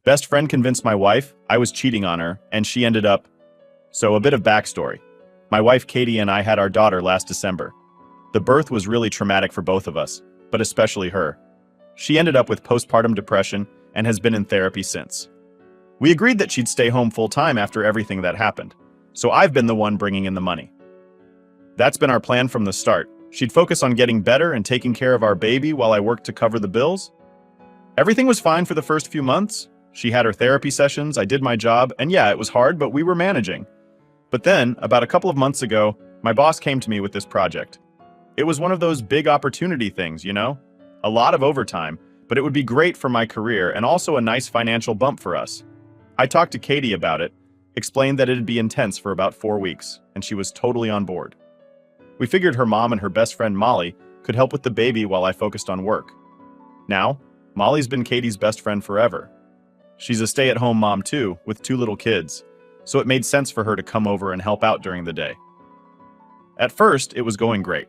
Best friend convinced my wife I was cheating on her, and she ended up. So, a bit of backstory. My wife Katie and I had our daughter last December. The birth was really traumatic for both of us, but especially her. She ended up with postpartum depression and has been in therapy since. We agreed that she'd stay home full-time after everything that happened, so I've been the one bringing in the money. That's been our plan from the start. She'd focus on getting better and taking care of our baby while I worked to cover the bills. Everything was fine for the first few months. She had her therapy sessions, I did my job, and yeah, it was hard, but we were managing. But then, about a couple of months ago, my boss came to me with this project. It was one of those big opportunity things, you know? A lot of overtime, but it would be great for my career and also a nice financial bump for us. I talked to Katie about it, explained that it'd be intense for about 4 weeks, and she was totally on board. We figured her mom and her best friend Molly could help with the baby while I focused on work. Now, Molly's been Katie's best friend forever. She's a stay-at-home mom too, with 2 little kids, so it made sense for her to come over and help out during the day. At first, it was going great.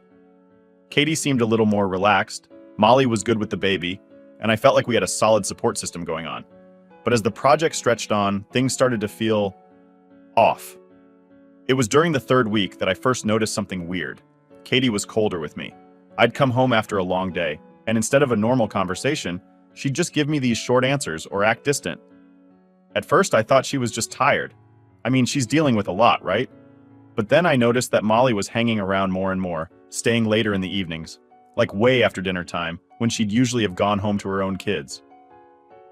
Katie seemed a little more relaxed, Molly was good with the baby, and I felt like we had a solid support system going on. But as the project stretched on, things started to feel off. It was during the 3rd week that I first noticed something weird. Katie was colder with me. I'd come home after a long day, and instead of a normal conversation, she'd just give me these short answers or act distant. At first, I thought she was just tired. I mean, she's dealing with a lot, right? But then I noticed that Molly was hanging around more and more, staying later in the evenings, like way after dinner time, when she'd usually have gone home to her own kids.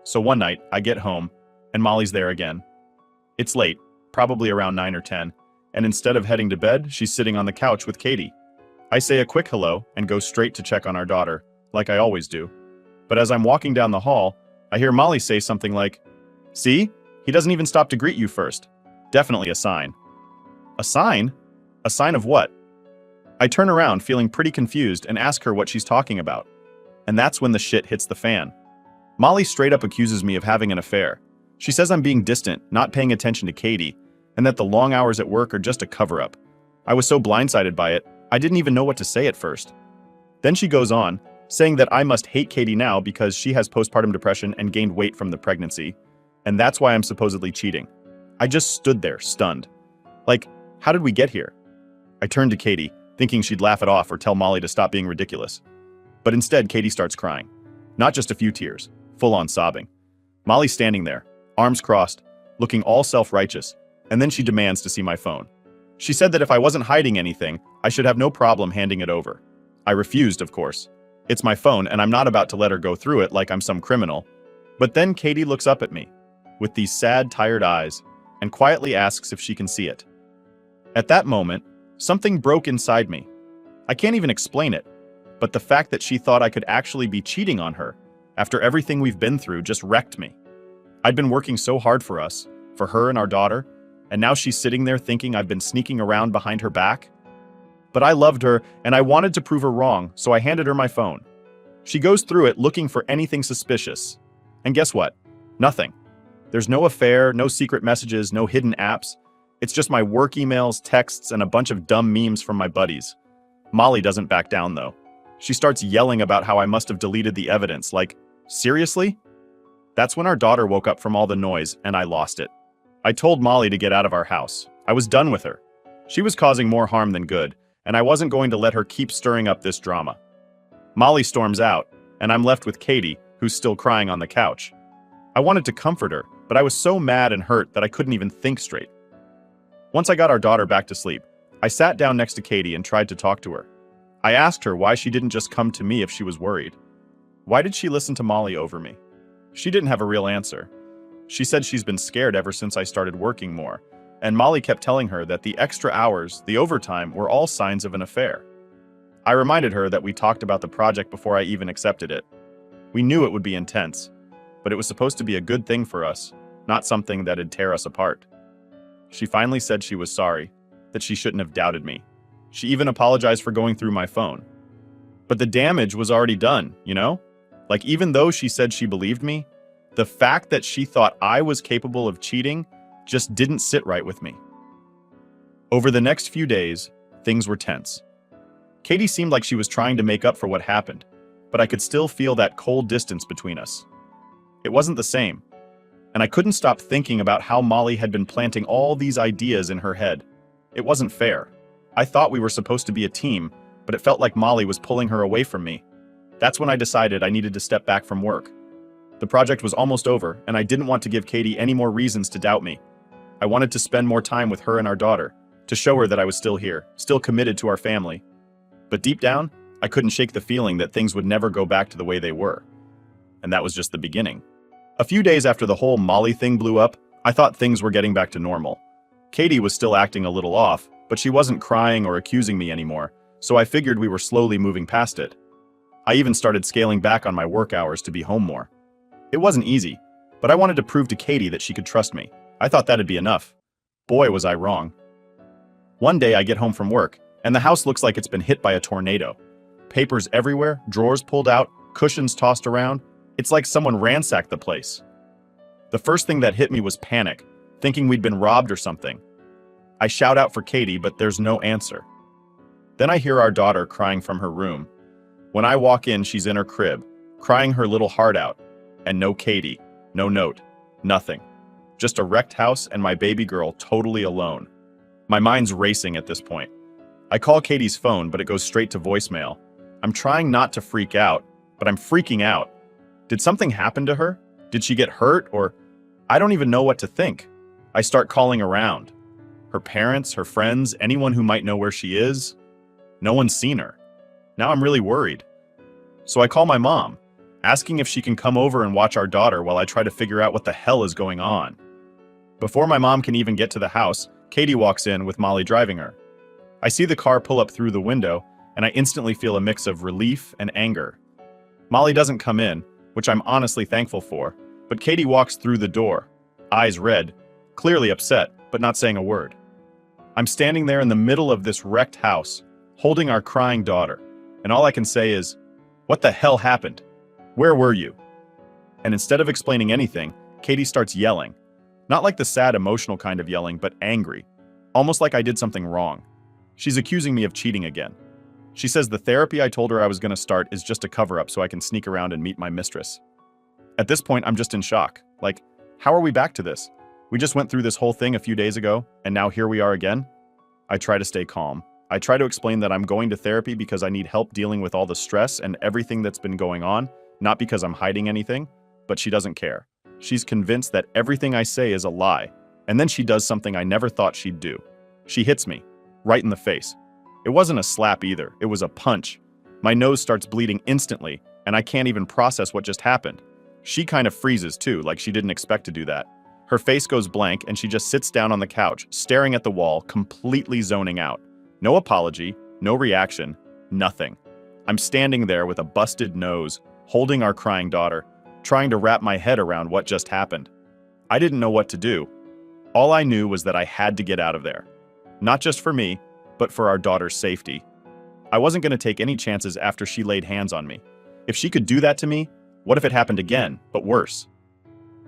So one night, I get home, and Molly's there again. It's late, probably around 9 or 10, and instead of heading to bed, she's sitting on the couch with Katie. I say a quick hello and go straight to check on our daughter, like I always do. But as I'm walking down the hall, I hear Molly say something like, "See? He doesn't even stop to greet you first. Definitely a sign." A sign? A sign of what? I turn around feeling pretty confused and ask her what she's talking about. And that's when the shit hits the fan. Molly straight up accuses me of having an affair. She says I'm being distant, not paying attention to Katie, and that the long hours at work are just a cover-up. I was so blindsided by it, I didn't even know what to say at first. Then she goes on, saying that I must hate Katie now because she has postpartum depression and gained weight from the pregnancy, and that's why I'm supposedly cheating. I just stood there, stunned. Like, how did we get here? I turned to Katie, thinking she'd laugh it off or tell Molly to stop being ridiculous. But instead, Katie starts crying. Not just a few tears, full-on sobbing. Molly's standing there, arms crossed, looking all self-righteous, and then she demands to see my phone. She said that if I wasn't hiding anything, I should have no problem handing it over. I refused, of course. It's my phone, and I'm not about to let her go through it like I'm some criminal. But then Katie looks up at me, with these sad, tired eyes, and quietly asks if she can see it. At that moment, something broke inside me. I can't even explain it, but the fact that she thought I could actually be cheating on her, after everything we've been through, just wrecked me. I'd been working so hard for us, for her and our daughter, and now she's sitting there thinking I've been sneaking around behind her back. But I loved her, and I wanted to prove her wrong, so I handed her my phone. She goes through it looking for anything suspicious. And guess what? Nothing. There's no affair, no secret messages, no hidden apps. It's just my work emails, texts, and a bunch of dumb memes from my buddies. Molly doesn't back down, though. She starts yelling about how I must have deleted the evidence, like, seriously? That's when our daughter woke up from all the noise, and I lost it. I told Molly to get out of our house. I was done with her. She was causing more harm than good, and I wasn't going to let her keep stirring up this drama. Molly storms out, and I'm left with Katie, who's still crying on the couch. I wanted to comfort her, but I was so mad and hurt that I couldn't even think straight. Once I got our daughter back to sleep, I sat down next to Katie and tried to talk to her. I asked her why she didn't just come to me if she was worried. Why did she listen to Molly over me? She didn't have a real answer. She said she's been scared ever since I started working more, and Molly kept telling her that the extra hours, the overtime, were all signs of an affair. I reminded her that we talked about the project before I even accepted it. We knew it would be intense, but it was supposed to be a good thing for us, not something that'd tear us apart. She finally said she was sorry, that she shouldn't have doubted me. She even apologized for going through my phone. But the damage was already done, you know? Like, even though she said she believed me, the fact that she thought I was capable of cheating just didn't sit right with me. Over the next few days, things were tense. Katie seemed like she was trying to make up for what happened, but I could still feel that cold distance between us. It wasn't the same. and I couldn't stop thinking about how Molly had been planting all these ideas in her head. It wasn't fair. I thought we were supposed to be a team, but it felt like Molly was pulling her away from me. That's when I decided I needed to step back from work. The project was almost over, and I didn't want to give Katie any more reasons to doubt me. I wanted to spend more time with her and our daughter, to show her that I was still here, still committed to our family. But deep down, I couldn't shake the feeling that things would never go back to the way they were. And that was just the beginning. A few days after the whole Molly thing blew up, I thought things were getting back to normal. Katie was still acting a little off, but she wasn't crying or accusing me anymore, so I figured we were slowly moving past it. I even started scaling back on my work hours to be home more. It wasn't easy, but I wanted to prove to Katie that she could trust me. I thought that'd be enough. Boy, was I wrong. One day I get home from work, and the house looks like it's been hit by a tornado. Papers everywhere, drawers pulled out, cushions tossed around. It's like someone ransacked the place. The first thing that hit me was panic, thinking we'd been robbed or something. I shout out for Katie, but there's no answer. Then I hear our daughter crying from her room. When I walk in, she's in her crib, crying her little heart out. And no Katie, no note, nothing. Just a wrecked house and my baby girl totally alone. My mind's racing at this point. I call Katie's phone, but it goes straight to voicemail. I'm trying not to freak out, but I'm freaking out. Did something happen to her? Did she get hurt? Or I don't even know what to think. I start calling around. Her parents, her friends, anyone who might know where she is. No one's seen her. Now I'm really worried. So I call my mom, asking if she can come over and watch our daughter while I try to figure out what the hell is going on. Before my mom can even get to the house, Katie walks in with Molly driving her. I see the car pull up through the window, and I instantly feel a mix of relief and anger. Molly doesn't come in, which I'm honestly thankful for, but Katie walks through the door, eyes red, clearly upset, but not saying a word. I'm standing there in the middle of this wrecked house, holding our crying daughter, and all I can say is, "What the hell happened? Where were you?" And instead of explaining anything, Katie starts yelling. Not like the sad emotional kind of yelling, but angry. Almost like I did something wrong. She's accusing me of cheating again. She says the therapy I told her I was going to start is just a cover-up so I can sneak around and meet my mistress. At this point, I'm just in shock. Like, how are we back to this? We just went through this whole thing a few days ago, and now here we are again? I try to stay calm. I try to explain that I'm going to therapy because I need help dealing with all the stress and everything that's been going on, not because I'm hiding anything, but she doesn't care. She's convinced that everything I say is a lie, and then she does something I never thought she'd do. She hits me, right in the face. It wasn't a slap either, it was a punch. My nose starts bleeding instantly, and I can't even process what just happened. She kind of freezes too, like she didn't expect to do that. Her face goes blank, and she just sits down on the couch, staring at the wall, completely zoning out. No apology, no reaction, nothing. I'm standing there with a busted nose, holding our crying daughter, trying to wrap my head around what just happened. I didn't know what to do. All I knew was that I had to get out of there. Not just for me, but for our daughter's safety. I wasn't going to take any chances after she laid hands on me. If she could do that to me, what if it happened again, but worse?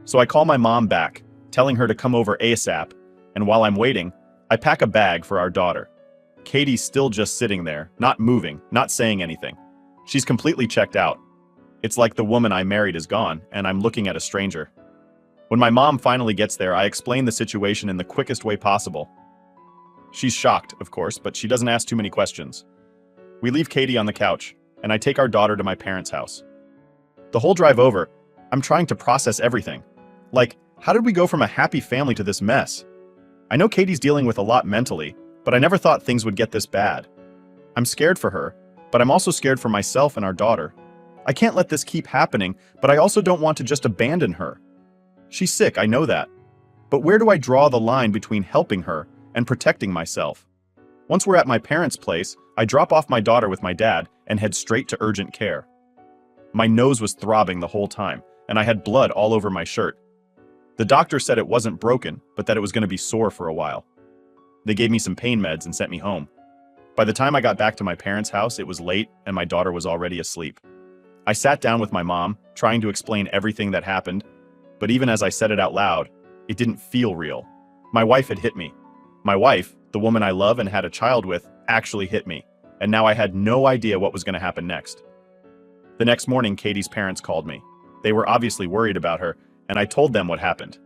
So I call my mom back, telling her to come over ASAP, and while I'm waiting, I pack a bag for our daughter. Katie's still just sitting there, not moving, not saying anything. She's completely checked out. It's like the woman I married is gone, and I'm looking at a stranger. When my mom finally gets there, I explain the situation in the quickest way possible. She's shocked, of course, but she doesn't ask too many questions. We leave Katie on the couch, and I take our daughter to my parents' house. The whole drive over, I'm trying to process everything. Like, how did we go from a happy family to this mess? I know Katie's dealing with a lot mentally, but I never thought things would get this bad. I'm scared for her, but I'm also scared for myself and our daughter. I can't let this keep happening, but I also don't want to just abandon her. She's sick, I know that. But where do I draw the line between helping her and protecting myself? Once we're at my parents' place, I drop off my daughter with my dad and head straight to urgent care. My nose was throbbing the whole time, and I had blood all over my shirt. The doctor said it wasn't broken, but that it was going to be sore for a while. They gave me some pain meds and sent me home. By the time I got back to my parents' house, it was late and my daughter was already asleep. I sat down with my mom, trying to explain everything that happened, but even as I said it out loud, it didn't feel real. My wife had hit me. My wife, the woman I love and had a child with, actually hit me, and now I had no idea what was going to happen next. The next morning, Katie's parents called me. They were obviously worried about her, and I told them what happened.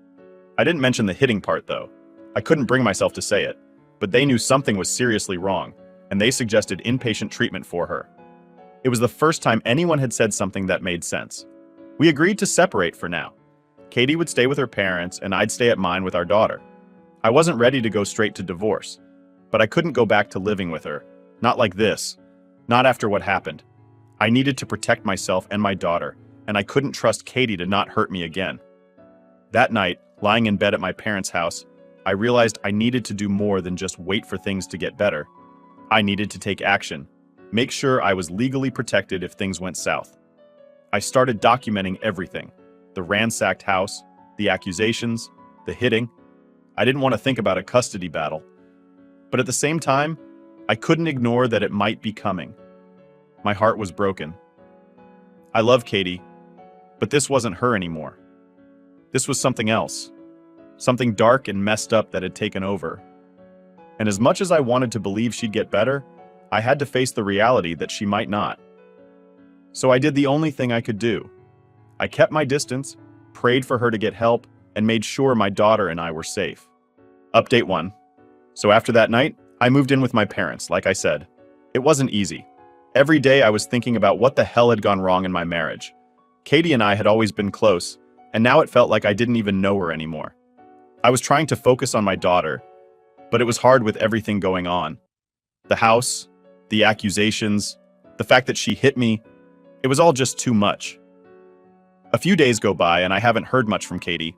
I didn't mention the hitting part, though. I couldn't bring myself to say it, but they knew something was seriously wrong, and they suggested inpatient treatment for her. It was the first time anyone had said something that made sense. We agreed to separate for now. Katie would stay with her parents, and I'd stay at mine with our daughter. I wasn't ready to go straight to divorce, but I couldn't go back to living with her. Not like this. Not after what happened. I needed to protect myself and my daughter, and I couldn't trust Katie to not hurt me again. That night, lying in bed at my parents' house, I realized I needed to do more than just wait for things to get better. I needed to take action, make sure I was legally protected if things went south. I started documenting everything: the ransacked house, the accusations, the hitting. I didn't want to think about a custody battle. But at the same time, I couldn't ignore that it might be coming. My heart was broken. I love Katie, but this wasn't her anymore. This was something else. Something dark and messed up that had taken over. And as much as I wanted to believe she'd get better, I had to face the reality that she might not. So I did the only thing I could do. I kept my distance, prayed for her to get help, and made sure my daughter and I were safe. Update 1. So after that night, I moved in with my parents, like I said. It wasn't easy. Every day I was thinking about what the hell had gone wrong in my marriage. Katie and I had always been close, and now it felt like I didn't even know her anymore. I was trying to focus on my daughter, but it was hard with everything going on. The house, the accusations, the fact that she hit me, it was all just too much. A few days go by and I haven't heard much from Katie.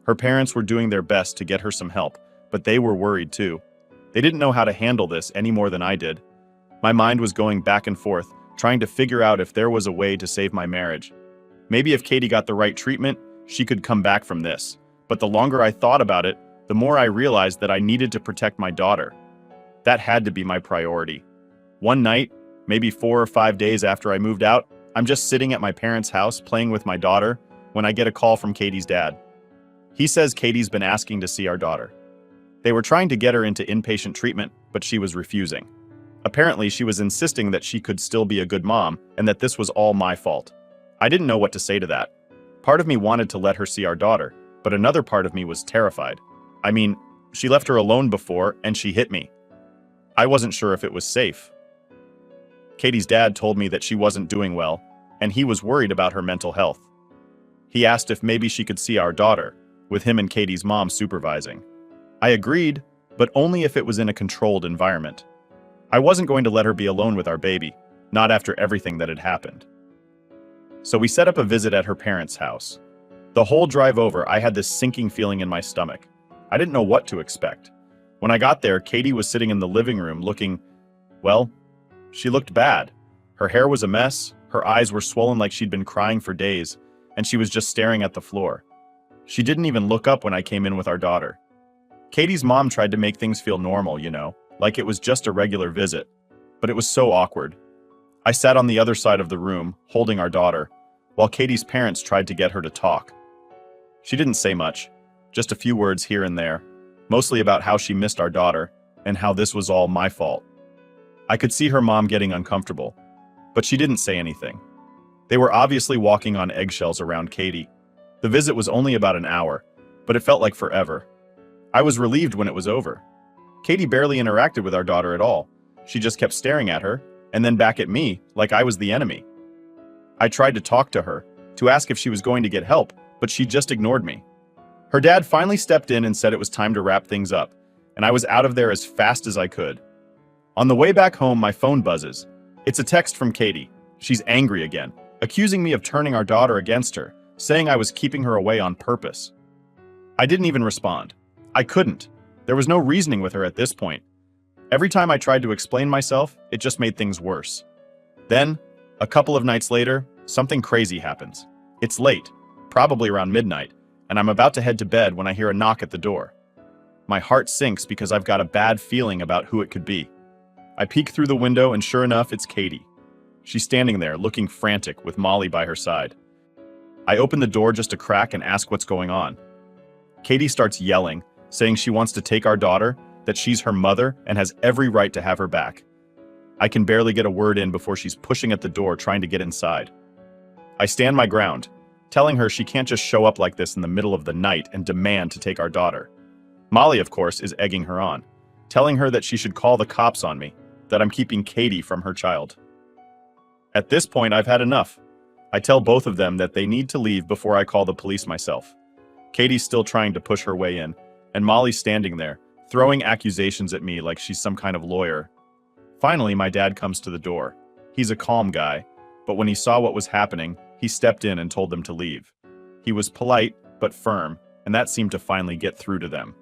Her parents were doing their best to get her some help, but they were worried too. They didn't know how to handle this any more than I did. My mind was going back and forth, trying to figure out if there was a way to save my marriage. Maybe if Katie got the right treatment, she could come back from this. But the longer I thought about it, the more I realized that I needed to protect my daughter. That had to be my priority. One night, maybe 4 or 5 days after I moved out, I'm just sitting at my parents' house playing with my daughter when I get a call from Katie's dad. He says Katie's been asking to see our daughter. They were trying to get her into inpatient treatment, but she was refusing. Apparently, she was insisting that she could still be a good mom and that this was all my fault. I didn't know what to say to that. Part of me wanted to let her see our daughter, but another part of me was terrified. I mean, she left her alone before and she hit me. I wasn't sure if it was safe. Katie's dad told me that she wasn't doing well, and he was worried about her mental health. He asked if maybe she could see our daughter, with him and Katie's mom supervising. I agreed, but only if it was in a controlled environment. I wasn't going to let her be alone with our baby, not after everything that had happened. So we set up a visit at her parents' house. The whole drive over, I had this sinking feeling in my stomach. I didn't know what to expect. When I got there, Katie was sitting in the living room looking, well, she looked bad. Her hair was a mess, her eyes were swollen like she'd been crying for days, and she was just staring at the floor. She didn't even look up when I came in with our daughter. Katie's mom tried to make things feel normal, like it was just a regular visit, but it was so awkward. I sat on the other side of the room, holding our daughter, while Katie's parents tried to get her to talk. She didn't say much, just a few words here and there, mostly about how she missed our daughter and how this was all my fault. I could see her mom getting uncomfortable, but she didn't say anything. They were obviously walking on eggshells around Katie. The visit was only about an hour, but it felt like forever. I was relieved when it was over. Katie barely interacted with our daughter at all. She just kept staring at her, and then back at me, like I was the enemy. I tried to talk to her, to ask if she was going to get help, but she just ignored me. Her dad finally stepped in and said it was time to wrap things up, and I was out of there as fast as I could. On the way back home, my phone buzzes. It's a text from Katie. She's angry again, accusing me of turning our daughter against her, saying I was keeping her away on purpose. I didn't even respond. I couldn't. There was no reasoning with her at this point. Every time I tried to explain myself, it just made things worse. Then, a couple of nights later, something crazy happens. It's late, probably around midnight, and I'm about to head to bed when I hear a knock at the door. My heart sinks because I've got a bad feeling about who it could be. I peek through the window and sure enough, it's Katie. She's standing there, looking frantic, with Molly by her side. I open the door just a crack and ask what's going on. Katie starts yelling, saying she wants to take our daughter, that she's her mother and has every right to have her back. I can barely get a word in before she's pushing at the door trying to get inside. I stand my ground. telling her she can't just show up like this in the middle of the night and demand to take our daughter. Molly, of course, is egging her on, telling her that she should call the cops on me, that I'm keeping Katie from her child. At this point, I've had enough. I tell both of them that they need to leave before I call the police myself. Katie's still trying to push her way in, and Molly's standing there, throwing accusations at me like she's some kind of lawyer. Finally, my dad comes to the door. He's a calm guy, but when he saw what was happening, he stepped in and told them to leave. He was polite, but firm, and that seemed to finally get through to them.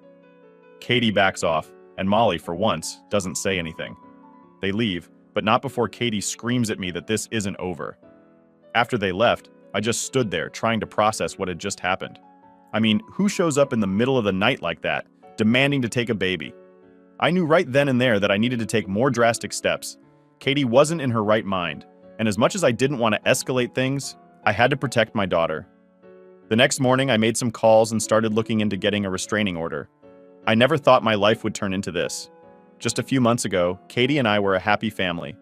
Katie backs off, and Molly, for once, doesn't say anything. They leave, but not before Katie screams at me that this isn't over. After they left, I just stood there trying to process what had just happened. I mean, who shows up in the middle of the night like that, demanding to take a baby? I knew right then and there that I needed to take more drastic steps. Katie wasn't in her right mind, and as much as I didn't want to escalate things, I had to protect my daughter. The next morning, I made some calls and started looking into getting a restraining order. I never thought my life would turn into this. Just a few months ago, Katie and I were a happy family.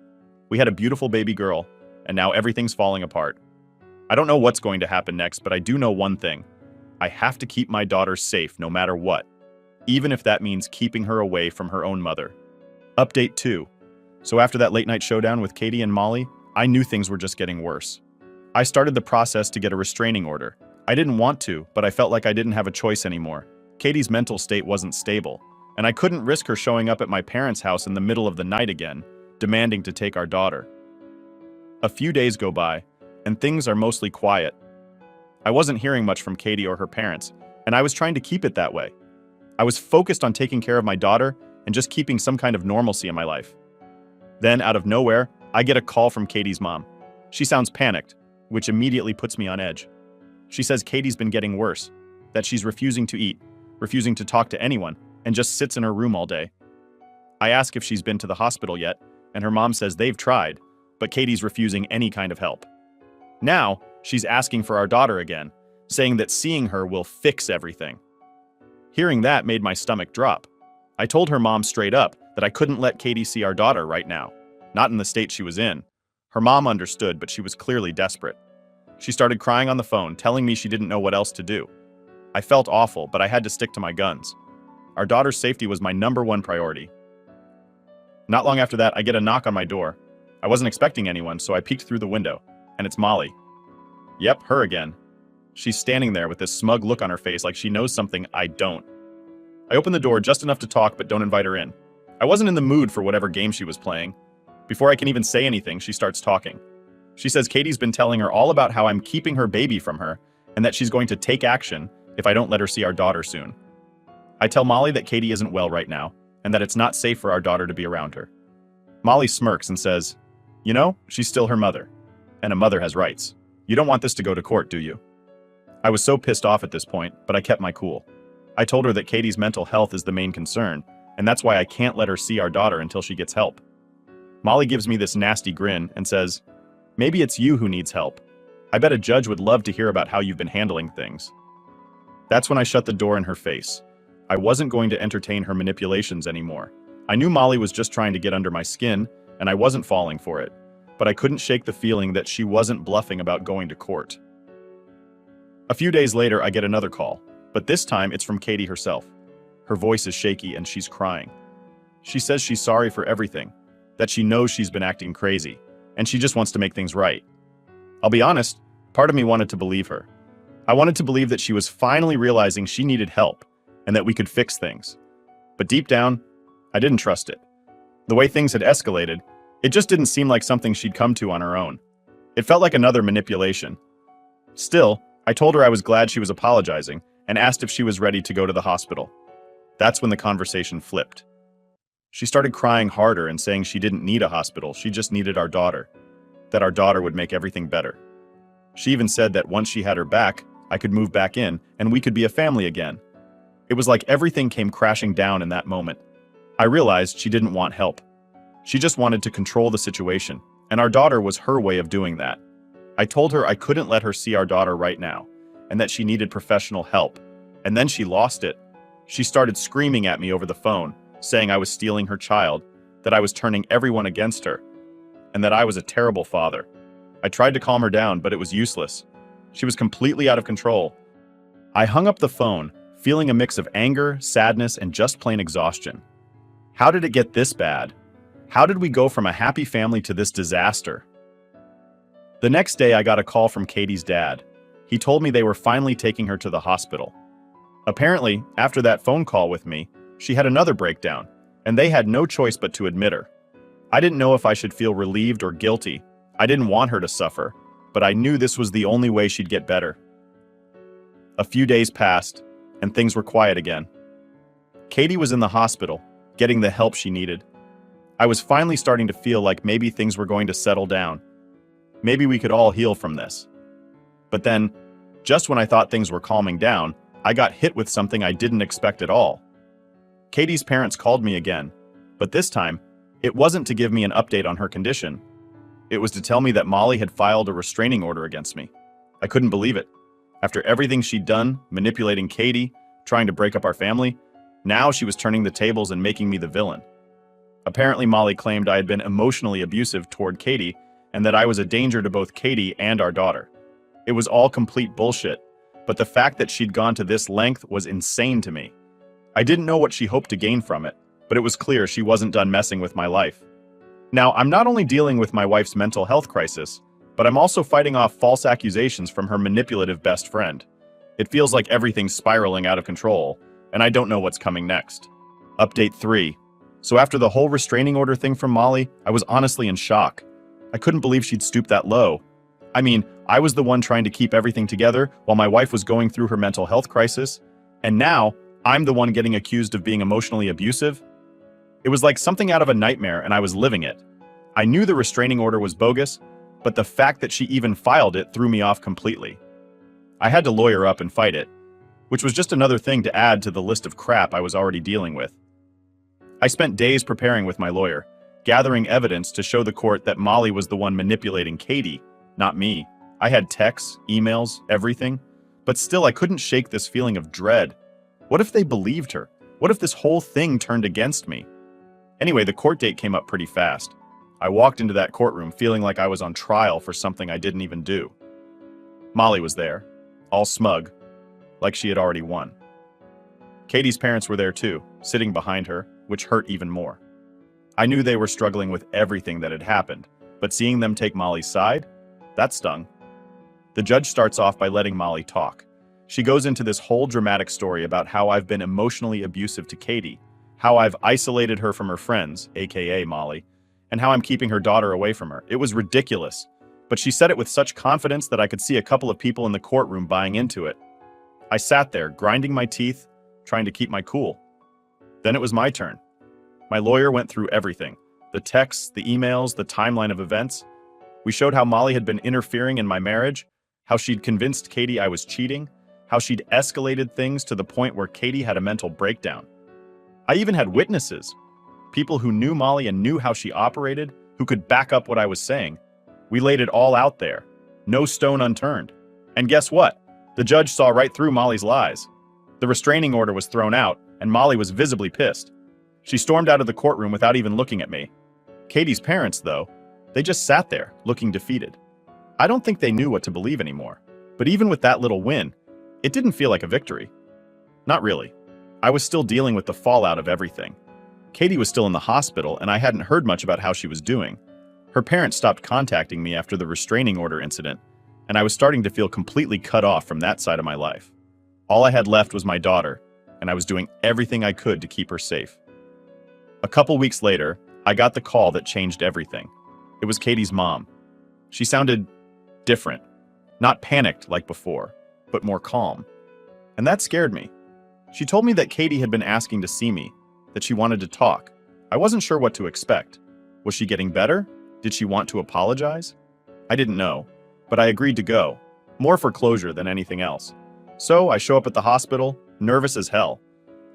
We had a beautiful baby girl, and now everything's falling apart. I don't know what's going to happen next, but I do know one thing. I have to keep my daughter safe no matter what, even if that means keeping her away from her own mother. Update 2. So after that late night showdown with Katie and Molly, I knew things were just getting worse. I started the process to get a restraining order. I didn't want to, but I felt like I didn't have a choice anymore. Katie's mental state wasn't stable, and I couldn't risk her showing up at my parents' house in the middle of the night again, demanding to take our daughter. A few days go by, and things are mostly quiet. I wasn't hearing much from Katie or her parents, and I was trying to keep it that way. I was focused on taking care of my daughter and just keeping some kind of normalcy in my life. Then, out of nowhere, I get a call from Katie's mom. She sounds panicked, which immediately puts me on edge. She says Katie's been getting worse, that she's refusing to eat, refusing to talk to anyone, and just sits in her room all day. I ask if she's been to the hospital yet, and her mom says they've tried, but Katie's refusing any kind of help. Now, she's asking for our daughter again, saying that seeing her will fix everything. Hearing that made my stomach drop. I told her mom straight up that I couldn't let Katie see our daughter right now, not in the state she was in. Her mom understood, but she was clearly desperate. She started crying on the phone, telling me she didn't know what else to do. I felt awful, but I had to stick to my guns. Our daughter's safety was my #1 priority. Not long after that, I get a knock on my door. I wasn't expecting anyone, so I peeked through the window, and it's Molly. Yep, her again. She's standing there with this smug look on her face like she knows something I don't. I open the door just enough to talk, but don't invite her in. I wasn't in the mood for whatever game she was playing. Before I can even say anything, she starts talking. She says Katie's been telling her all about how I'm keeping her baby from her, and that she's going to take action if I don't let her see our daughter soon. I tell Molly that Katie isn't well right now, and that it's not safe for our daughter to be around her. Molly smirks and says, "You know, she's still her mother, and a mother has rights. You don't want this to go to court, do you?" I was so pissed off at this point, but I kept my cool. I told her that Katie's mental health is the main concern, and that's why I can't let her see our daughter until she gets help. Molly gives me this nasty grin and says, "Maybe it's you who needs help. I bet a judge would love to hear about how you've been handling things." That's when I shut the door in her face. I wasn't going to entertain her manipulations anymore. I knew Molly was just trying to get under my skin, and I wasn't falling for it, but I couldn't shake the feeling that she wasn't bluffing about going to court. A few days later, I get another call, but this time it's from Katie herself. Her voice is shaky and she's crying. She says she's sorry for everything, that she knows she's been acting crazy, and she just wants to make things right. I'll be honest, part of me wanted to believe her. I wanted to believe that she was finally realizing she needed help, and that we could fix things. But deep down, I didn't trust it. The way things had escalated, it just didn't seem like something she'd come to on her own. It felt like another manipulation. Still, I told her I was glad she was apologizing, and asked if she was ready to go to the hospital. That's when the conversation flipped. She started crying harder and saying she didn't need a hospital, she just needed our daughter. That our daughter would make everything better. She even said that once she had her back, I could move back in, and we could be a family again. It was like everything came crashing down in that moment. I realized she didn't want help. She just wanted to control the situation, and our daughter was her way of doing that. I told her I couldn't let her see our daughter right now, and that she needed professional help. And then she lost it. She started screaming at me over the phone, saying I was stealing her child, that I was turning everyone against her, and that I was a terrible father. I tried to calm her down, but it was useless. She was completely out of control. I hung up the phone, feeling a mix of anger, sadness, and just plain exhaustion. How did it get this bad? How did we go from a happy family to this disaster? The next day, I got a call from Katie's dad. He told me they were finally taking her to the hospital. Apparently, after that phone call with me, she had another breakdown, and they had no choice but to admit her. I didn't know if I should feel relieved or guilty. I didn't want her to suffer, but I knew this was the only way she'd get better. A few days passed, and things were quiet again. Katie was in the hospital, getting the help she needed. I was finally starting to feel like maybe things were going to settle down. Maybe we could all heal from this. But then, just when I thought things were calming down, I got hit with something I didn't expect at all. Katie's parents called me again, but this time, it wasn't to give me an update on her condition. It was to tell me that Molly had filed a restraining order against me. I couldn't believe it. After everything she'd done, manipulating Katie, trying to break up our family, now she was turning the tables and making me the villain. Apparently, Molly claimed I had been emotionally abusive toward Katie and that I was a danger to both Katie and our daughter. It was all complete bullshit, but the fact that she'd gone to this length was insane to me. I didn't know what she hoped to gain from it, but it was clear she wasn't done messing with my life. Now, I'm not only dealing with my wife's mental health crisis, but I'm also fighting off false accusations from her manipulative best friend. It feels like everything's spiraling out of control, and I don't know what's coming next. Update 3. So after the whole restraining order thing from Molly, I was honestly in shock. I couldn't believe she'd stooped that low. I mean, I was the one trying to keep everything together while my wife was going through her mental health crisis, and now I'm the one getting accused of being emotionally abusive. It was like something out of a nightmare, and I was living it. I knew the restraining order was bogus, but the fact that she even filed it threw me off completely. I had to lawyer up and fight it, which was just another thing to add to the list of crap I was already dealing with. I spent days preparing with my lawyer, gathering evidence to show the court that Molly was the one manipulating Katie, not me. I had texts, emails, everything, but still I couldn't shake this feeling of dread. What if they believed her? What if this whole thing turned against me? Anyway, the court date came up pretty fast. I walked into that courtroom feeling like I was on trial for something I didn't even do. Molly was there, all smug, like she had already won. Katie's parents were there too, sitting behind her, which hurt even more. I knew they were struggling with everything that had happened, but seeing them take Molly's side, that stung. The judge starts off by letting Molly talk. She goes into this whole dramatic story about how I've been emotionally abusive to Katie, how I've isolated her from her friends, aka Molly, and how I'm keeping her daughter away from her. It was ridiculous, but she said it with such confidence that I could see a couple of people in the courtroom buying into it. I sat there, grinding my teeth, trying to keep my cool. Then it was my turn. My lawyer went through everything, the texts, the emails, the timeline of events. We showed how Molly had been interfering in my marriage, how she'd convinced Katie I was cheating, how she'd escalated things to the point where Katie had a mental breakdown. I even had witnesses, people who knew Molly and knew how she operated, who could back up what I was saying. We laid it all out there, no stone unturned. And guess what? The judge saw right through Molly's lies. The restraining order was thrown out, and Molly was visibly pissed. She stormed out of the courtroom without even looking at me. Katie's parents, though, they just sat there, looking defeated. I don't think they knew what to believe anymore. But even with that little win, it didn't feel like a victory. Not really. I was still dealing with the fallout of everything. Katie was still in the hospital, and I hadn't heard much about how she was doing. Her parents stopped contacting me after the restraining order incident, and I was starting to feel completely cut off from that side of my life. All I had left was my daughter, and I was doing everything I could to keep her safe. A couple weeks later, I got the call that changed everything. It was Katie's mom. She sounded different, not panicked like before, but more calm. And that scared me. She told me that Katie had been asking to see me, that she wanted to talk. I wasn't sure what to expect. Was she getting better? Did she want to apologize? I didn't know, but I agreed to go, more for closure than anything else. So I show up at the hospital, nervous as hell.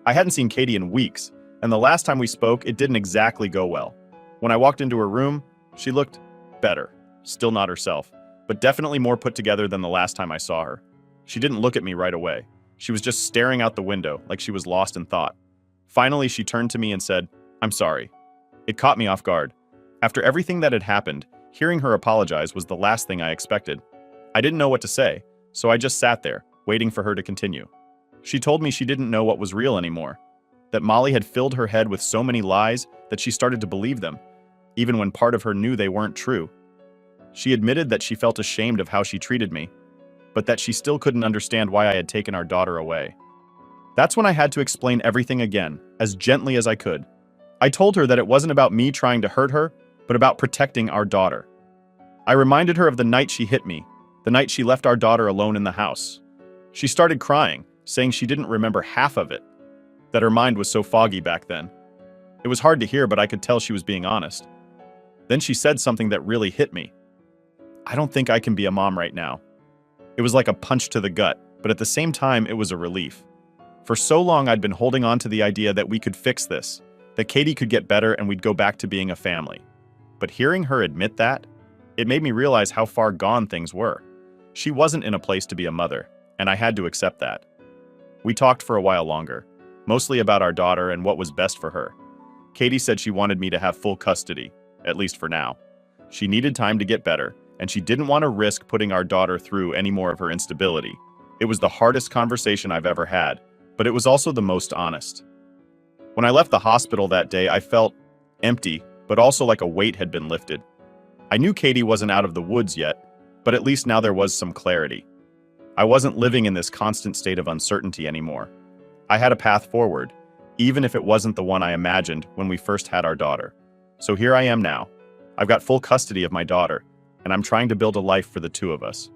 I hadn't seen Katie in weeks, and the last time we spoke, it didn't exactly go well. When I walked into her room, she looked better, still not herself, but definitely more put together than the last time I saw her. She didn't look at me right away. She was just staring out the window like she was lost in thought. Finally, she turned to me and said, "I'm sorry." It caught me off guard. After everything that had happened, hearing her apologize was the last thing I expected. I didn't know what to say, so I just sat there, waiting for her to continue. She told me she didn't know what was real anymore, that Molly had filled her head with so many lies that she started to believe them, even when part of her knew they weren't true. She admitted that she felt ashamed of how she treated me, but that she still couldn't understand why I had taken our daughter away. That's when I had to explain everything again, as gently as I could. I told her that it wasn't about me trying to hurt her, but about protecting our daughter. I reminded her of the night she hit me, the night she left our daughter alone in the house. She started crying, saying she didn't remember half of it, that her mind was so foggy back then. It was hard to hear, but I could tell she was being honest. Then she said something that really hit me. I don't think I can be a mom right now. It was like a punch to the gut, but at the same time, it was a relief. For so long, I'd been holding on to the idea that we could fix this, that Katie could get better and we'd go back to being a family. But hearing her admit that, it made me realize how far gone things were. She wasn't in a place to be a mother, and I had to accept that. We talked for a while longer, mostly about our daughter and what was best for her. Katie said she wanted me to have full custody, at least for now. She needed time to get better, and she didn't want to risk putting our daughter through any more of her instability. It was the hardest conversation I've ever had, but it was also the most honest. When I left the hospital that day, I felt empty, but also like a weight had been lifted. I knew Katie wasn't out of the woods yet, but at least now there was some clarity. I wasn't living in this constant state of uncertainty anymore. I had a path forward, even if it wasn't the one I imagined when we first had our daughter. So here I am now. I've got full custody of my daughter, and I'm trying to build a life for the two of us.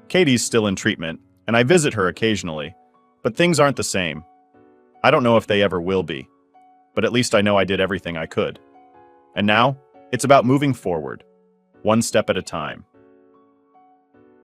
Katie's still in treatment, and I visit her occasionally, but things aren't the same. I don't know if they ever will be, but at least I know I did everything I could. And now, it's about moving forward, one step at a time.